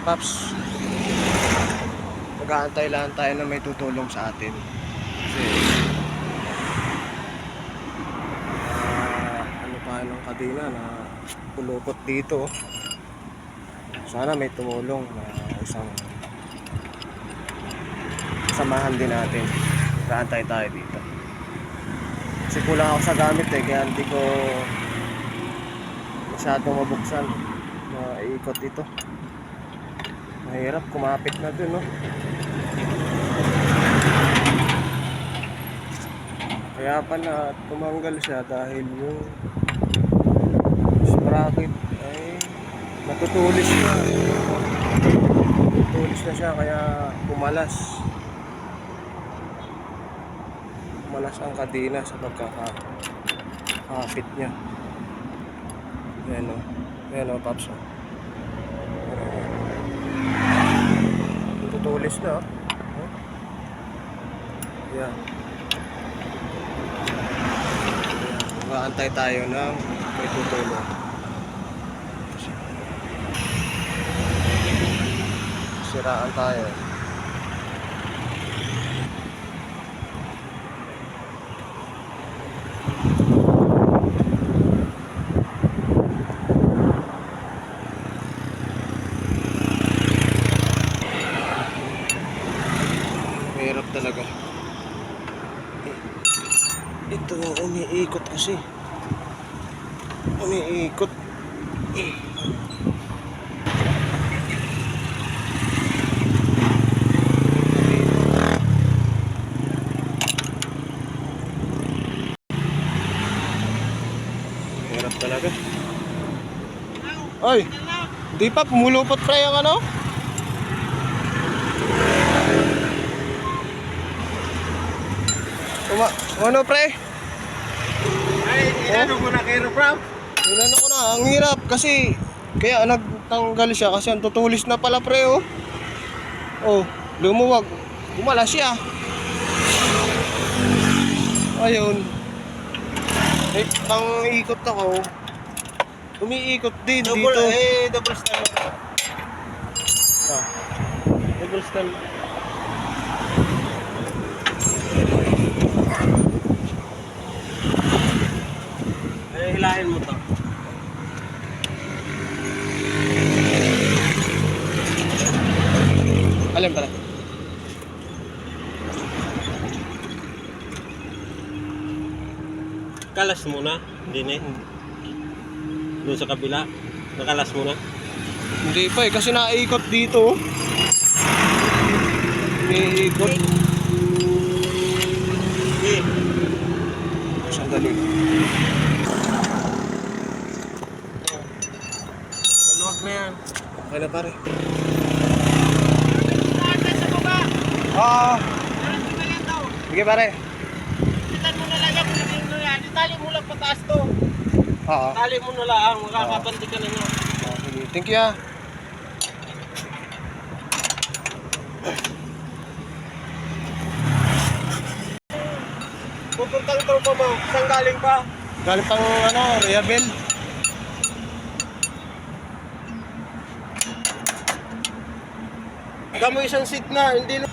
Paps, mag-aantay lang tayo na may tutulong sa atin. Kasi ano tayo ng kadena na pulupot dito. Sana may tumulong na isang samahan din natin. Mag-aantay tayo dito. Kasi kulang ako sa gamit kaya hindi ko masyadong mabuksan na iikot ito. Mahirap kumapit na dun, no? Kaya pala tumanggal siya dahil yung sprocket ay natutulis na. Natutulis na siya kaya pumalas. Pumalas ang kadena sa pagkakapit niya. Ayan o. Ayan o, Paps. Tutulis na. Ayan. Mag-aantay tayo ng may tutulong. Siraan tayo. Mahirap talaga. Ito umiikot kasi. Umiikot. Mahirap talaga. Oy, di pa pumulupot pre yung ano? Ano pre? Ay, inano mo na kayo, Rob? Inano ko na, ang hirap kasi kaya nagtanggal siya kasi ang tutulis na pala pre oh. Oh, lumuwag. Gumala siya. Ayun. Eh, pang ikot ako. Umiikot din Double, dito. double stand. Ah. Double stand. Hilahin mo to. Alin pala? Kalas muna, hindi na. Doon sa kabila, nakalas muna. Hindi pa eh, kasi naiikot dito. Umiikot. Sandali. Maluwag na yan. Okay na pare. Sige pare. Itan mo na lang yung pinigil yan. Itali mo lang pataas to. Oo. Tali mo na lang, makakabanti ka na nyo. Sige. Thank you ah. Pupuntang tropa mo, saan galing pa? Galing pang ano, Reabel. Gamo isang seat na, hindi na.